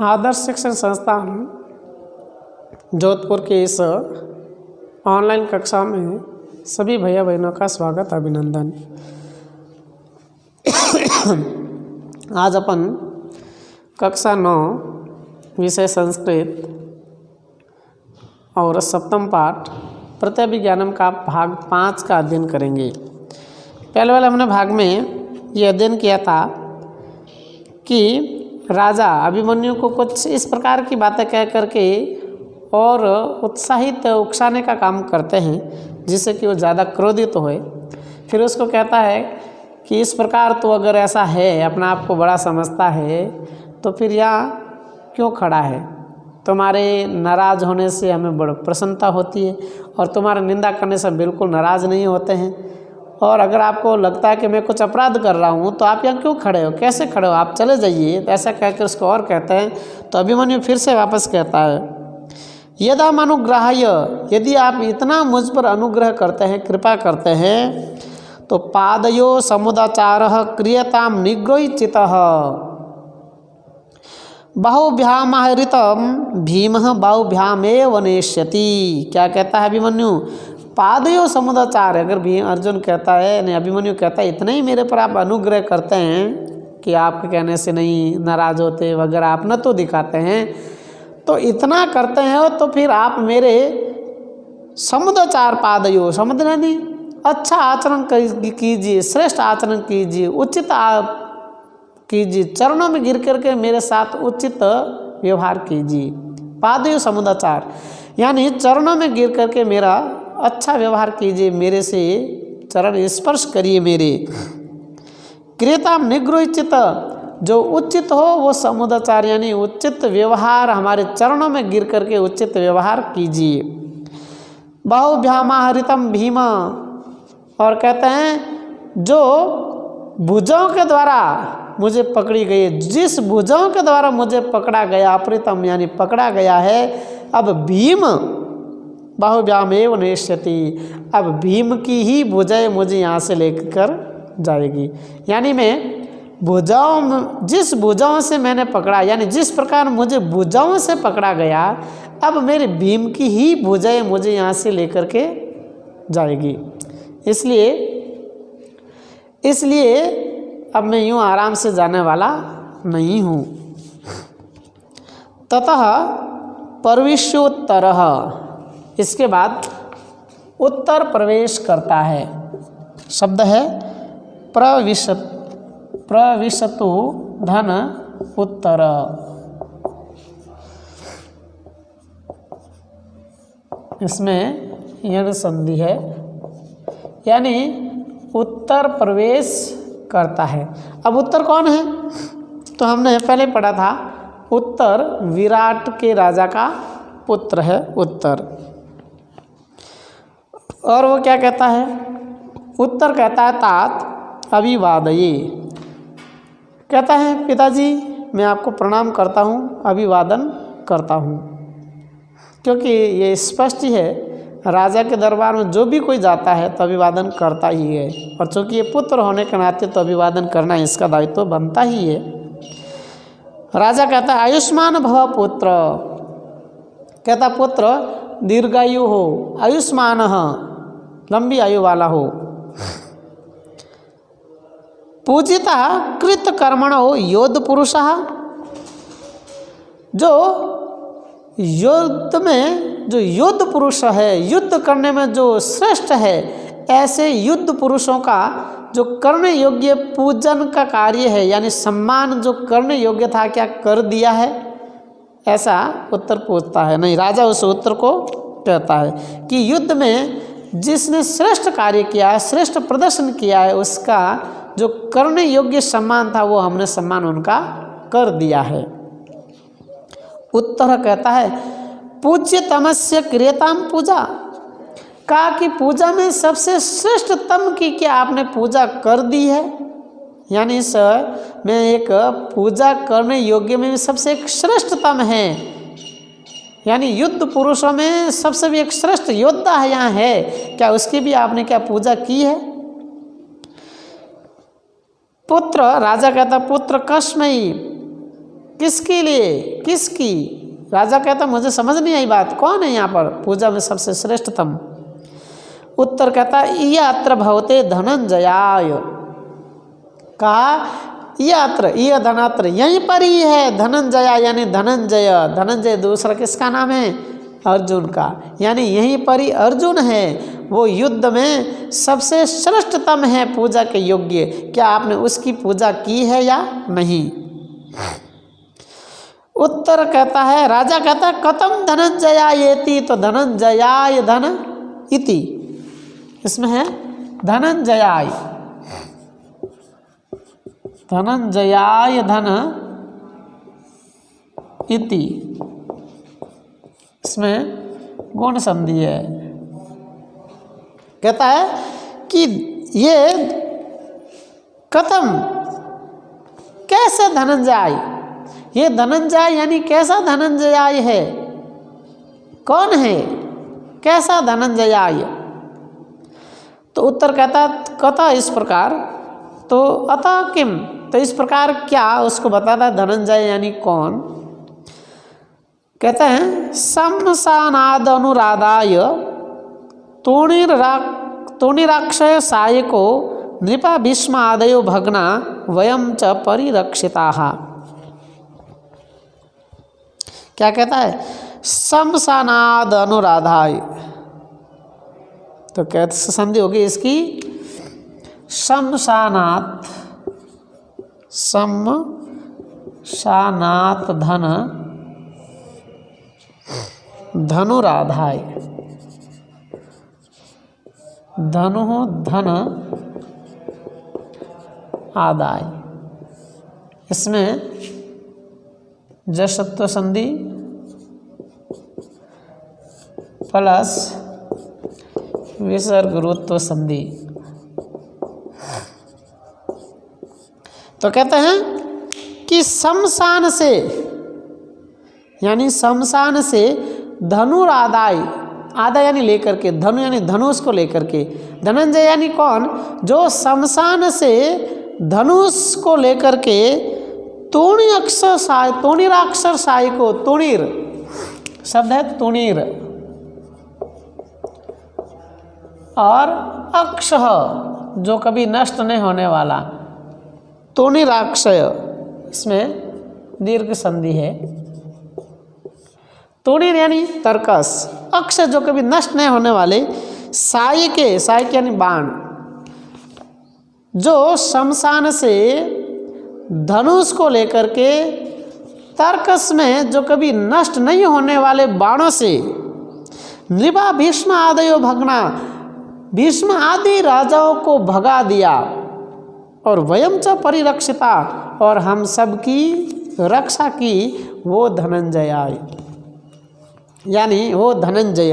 आदर्श शिक्षण संस्थान जोधपुर के इस ऑनलाइन कक्षा में सभी भैया बहनों का स्वागत अभिनंदन। आज अपन कक्षा 9 विषय संस्कृत और सप्तम पाठ प्रत्यभिज्ञानम का भाग 5 का अध्ययन करेंगे। पहले वाले हमने भाग में ये अध्ययन किया था कि राजा अभिमन्यु को कुछ इस प्रकार की बातें कह करके और उत्साहित उकसाने का काम करते हैं जिससे कि वो ज़्यादा क्रोधित होए। फिर उसको कहता है कि इस प्रकार तो अगर ऐसा है, अपना आप को बड़ा समझता है, तो फिर यहाँ क्यों खड़ा है? तुम्हारे नाराज़ होने से हमें बड़ी प्रसन्नता होती है और तुम्हारा निंदा करने से बिल्कुल नाराज़ नहीं होते हैं। और अगर आपको लगता है कि मैं कुछ अपराध कर रहा हूँ तो आप यहाँ क्यों खड़े हो, कैसे खड़े हो, आप चले जाइए। तो ऐसा कहकर उसको और कहते हैं। तो अभिमन्यु फिर से वापस कहता है, यदा अनुग्रहाय, यदि आप इतना मुझ पर अनुग्रह करते हैं, कृपा करते हैं, तो पादयो समुदाचारः क्रियताम निग्रहिचितः बाहुभ्यामाहृतम भीमः बाहुभ्यामेव नेष्यति। क्या कहता है अभिमन्यु? पादयो समुदाचार। अगर भीम अर्जुन कहता है, नहीं अभिमन्यु कहता है, इतना ही मेरे पर आप अनुग्रह करते हैं कि आपके कहने से नहीं नाराज होते वगैरह, आप न तो दिखाते हैं, तो इतना करते हैं तो फिर आप मेरे समुदाचार पादयो, समझना नहीं, अच्छा आचरण कीजिए, श्रेष्ठ आचरण कीजिए, उचित कीजिए, चरणों में गिर करके मेरे साथ उचित व्यवहार कीजिए। पादयो समुदाचार यानी चरणों में गिर करके मेरा अच्छा व्यवहार कीजिए, मेरे से चरण स्पर्श करिए मेरे। क्रियताम निग्रहिचित, जो उचित हो वो समुदाचार यानी उचित व्यवहार, हमारे चरणों में गिर करके उचित व्यवहार कीजिए। बाहुभ्यामाहृतम भीम, और कहते हैं जो भुजाओं के द्वारा मुझे पकड़ी गई, जिस भुजाओं के द्वारा मुझे पकड़ा गया, अपहृतम यानी पकड़ा गया है, अब भीम बाहुभ्यामेव नेष्यति, अब भीम की ही भुजाएं मुझे यहाँ से लेकर जाएगी। यानी मैं भुजाओं, जिस भुजाओं से मैंने पकड़ा, यानी जिस प्रकार मुझे भुजाओं से पकड़ा गया, अब मेरे भीम की ही भुजाएं मुझे यहाँ से लेकर के जाएगी। इसलिए अब मैं यूँ आराम से जाने वाला नहीं हूँ। ततः प्रविश्योत्तरः, इसके बाद उत्तर प्रवेश करता है। शब्द है प्रविशतु धन उत्तर। इसमें यण संधि है, यानी उत्तर प्रवेश करता है। अब उत्तर कौन है? तो हमने पहले पढ़ा था, उत्तर विराट के राजा का पुत्र है उत्तर। और वो क्या कहता है? उत्तर कहता है तात अभिवादये, कहता है पिताजी मैं आपको प्रणाम करता हूँ, अभिवादन करता हूँ। क्योंकि ये स्पष्ट ही है, राजा के दरबार में जो भी कोई जाता है तो अभिवादन करता ही है, और चूँकि ये पुत्र होने के नाते तो अभिवादन करना इसका दायित्व तो बनता ही है। राजा कहता है आयुष्मान भव पुत्र, कहता पुत्र दीर्घायु हो, आयुष्मान, लंबी आयु वाला हो। पूजिता कृत कर्मण हो योद्ध पुरुष, जो युद्ध में जो युद्ध पुरुष है, युद्ध करने में जो श्रेष्ठ है, ऐसे युद्ध पुरुषों का जो करने योग्य पूजन का कार्य है, यानी सम्मान जो करने योग्य था, क्या कर दिया है? ऐसा उत्तर पूछता है। नहीं, राजा उस उत्तर को कहता है कि युद्ध में जिसने श्रेष्ठ कार्य किया है, श्रेष्ठ प्रदर्शन किया है, उसका जो करने योग्य सम्मान था वो हमने सम्मान उनका कर दिया है। उत्तर कहता है पूज्य तमस्य क्रियताम पूजा, कहा कि पूजा में सबसे श्रेष्ठतम की क्या आपने पूजा कर दी है? यानी सर मैं एक पूजा करने योग्य में सबसे एक श्रेष्ठतम है, यानी युद्ध पुरुषों में सबसे भी एक श्रेष्ठ योद्धा है यहाँ है, क्या उसकी भी आपने क्या पूजा की है? पुत्र, राजा कहता पुत्र कस्मै, किसके लिए, किसकी? राजा कहता मुझे समझ नहीं आई बात, कौन है यहाँ पर पूजा में सबसे श्रेष्ठतम? उत्तर कहता यत्र भवते धनंजयाय। कहा यत्र, यह धनात्र यहीं पर ही है, धनंजया यानी धनंजय। धनंजय दूसरा किसका नाम है? अर्जुन का, यानी यहीं पर ही अर्जुन है, वो युद्ध में सबसे श्रेष्ठतम है पूजा के योग्य। क्या आपने उसकी पूजा की है या नहीं? उत्तर कहता है, राजा कहता है कथम धनंजयायेति, तो धनंजयाय धन इति, इसमें है धनंजयाय, धनंजयाय धन इति, इसमें गुण संधि है। कहता है कि ये कथम, कैसे धनंजय, ये धनंजय यानी कैसा धनंजय है, कौन है, कैसा धनंजय? तो उत्तर कहता कथा इस प्रकार, तो अतः किम, तो इस प्रकार क्या, उसको बताता है धनंजय यानी कौन। कहते हैं शमशानाद अनुराधाय तोणिराक्षय सायको नृपा भीष्म आदयो भग्ना वयम च परिरक्षिताः। क्या कहता है? शमशानाद अनुराधाय, तो कैसे संधि होगी इसकी? शमशानात, शमशानात धन धनुराधाय, धनु धन आदाय, इसमें जशत्व संधि प्लस विसर्ग रुत्व संधि। तो कहते हैं कि शमशान से, यानी शमशान से धनुरादाय, आदा यानी लेकर के, धनु यानी धनुष को लेकर के, धनंजय यानी कौन? जो शमशान से धनुष को लेकर के तोणिराक्षर साय को, तोणिर शब्द है तोणिर, और अक्षय जो कभी नष्ट नहीं होने वाला, तोणिराक्षय, इसमें दीर्घ संधि है। तोणिर यानी तर्कस, अक्षय जो कभी नष्ट नहीं होने वाले, साय के यानी बाण, जो शमशान से धनुष को लेकर के तर्कस में जो कभी नष्ट नहीं होने वाले बाणों से नृपा भीष्म आदयो भगना, भीष्म आदि राजाओं को भगा दिया, और वयम च परिरक्षिता, और हम सब की रक्षा की, वो धनंजय, यानी वो धनंजय।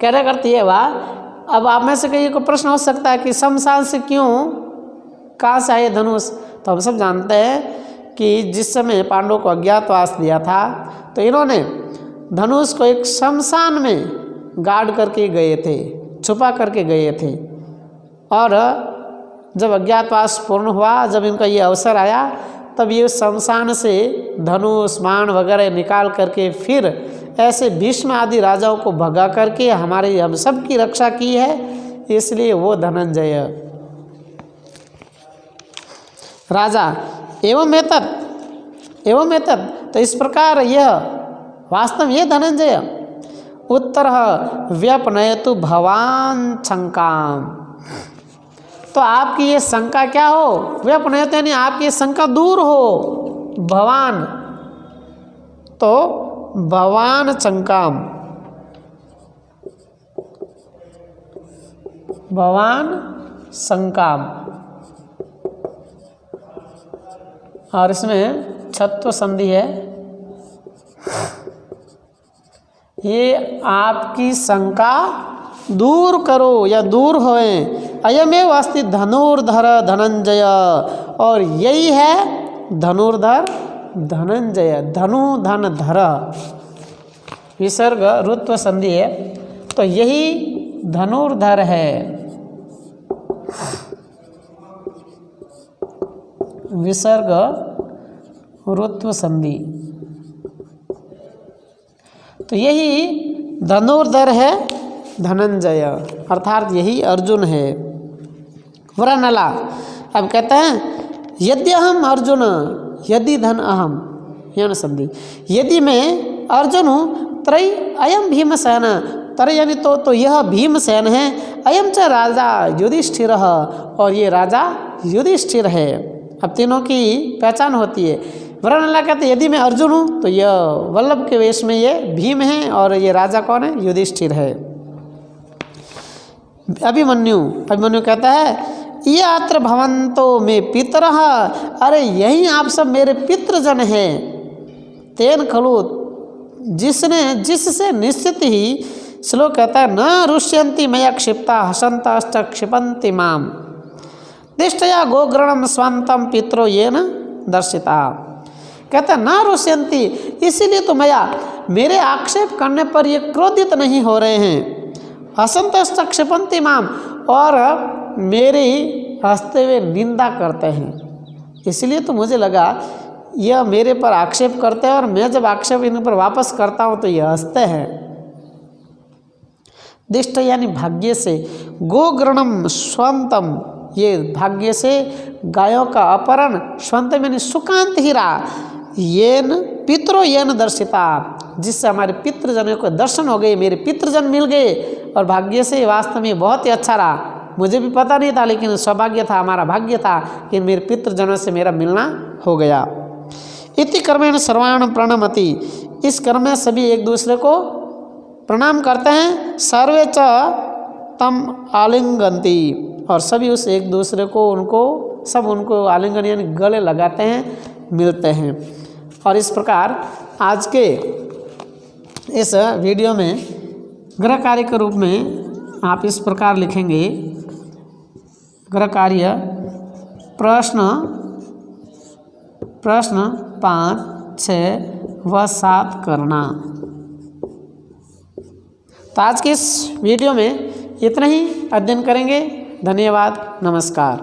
कहने करती है वाह। अब आप में से कई को प्रश्न हो सकता है कि शमशान से क्यों, कहाँ से आए धनुष? तो हम सब जानते हैं कि जिस समय पांडवों को अज्ञातवास दिया था, तो इन्होंने धनुष को एक शमशान में गाड़ करके गए थे, छुपा करके गए थे, और जब अज्ञातवास पूर्ण हुआ, जब इनका ये अवसर आया, तब ये शमशान से धनुष बाण वगैरह निकाल करके फिर ऐसे भीष्म आदि राजाओं को भगा करके हम सब की रक्षा की है, इसलिए वो धनंजय राजा। एवं एतत्, तो इस प्रकार यह वास्तव ये धनंजय उत्तर व्यपनयतु भवान शंकाम, तो आपकी ये शंका क्या हो? व्यपनयतु यानी आपकी शंका दूर हो, भवान, तो भवान शंकाम, भवान शंकाम, और इसमें छत्व संधि है। ये आपकी शंका दूर करो या दूर होए। अयमेव अस्ति धनुर्धर धनंजय, और यही है धनुर्धर धनंजय, धनु धन धर, विसर्ग रुत्व संधि है, तो यही धनुर्धर है, विसर्ग रुत्व संधि। तो यही धनुर्धर है धनंजय, अर्थात यही अर्जुन है। वरनला अब कहते हैं यद्यहम अर्जुन यदि धन अहम, यौन संधि, यदि मैं अर्जुन हूँ, त्रय अयम भीमसेन, त्रय यानी तो यह भीमसेन है, अयम च राजा युधिष्ठिर, और ये राजा युधिष्ठिर है। अब तीनों की पहचान होती है। वरनला कहते यदि मैं अर्जुन हूँ तो यह वल्लभ के वेश में ये भीम है, और ये राजा कौन है? युधिष्ठिर है। अभिमन्यु कहता है ये अत्र भवंतो में पितरः, अरे यही आप सब मेरे पितृजन हैं। तेन खलु, जिससे निश्चित ही, श्लोक कहता है न रुष्यन्ति मया क्षिप्ता हसन्तश्च क्षिपन्ति माम दिष्टया गोग्रणम स्वांतम पितरो येन दर्शिता। कहता न रुष्यन्ति, इसीलिए तो मया, मेरे आक्षेप करने पर ये क्रोधित नहीं हो रहे हैं। हसन्तश्च क्षिपन्ति माम, और मेरी हंसते हुए निंदा करते हैं। इसलिए तो मुझे लगा यह मेरे पर आक्षेप करते हैं, और मैं जब आक्षेप इन पर वापस करता हूँ तो यह हंसते हैं। दिष्ट यानी भाग्य से, गोग्रणम स्वंतम, ये भाग्य से गायों का अपहरण, स्वंत यानी सुकांत हीरा, येन पितरो येन दर्शिता, जिससे हमारे पितृजनों को दर्शन हो गए, मेरे पितृजन मिल गए, और भाग्य से वास्तव में बहुत ही अच्छा रहा। मुझे भी पता नहीं था, लेकिन सौभाग्य था, हमारा भाग्य था कि मेरे पितृजनों से मेरा मिलना हो गया। इति कर्मेण सर्वाण प्रणमति, इस कर्म में सभी एक दूसरे को प्रणाम करते हैं। सर्वे च तम आलिंगन्ति, और सभी उस एक दूसरे को उनको आलिंगन यानी गले लगाते हैं, मिलते हैं। और इस प्रकार आज के इस वीडियो में गृह कार्य के रूप में आप इस प्रकार लिखेंगे, गृह कार्य प्रश्न 5, 6 व 7 करना। तो आज के इस वीडियो में इतना ही अध्ययन करेंगे। धन्यवाद, नमस्कार।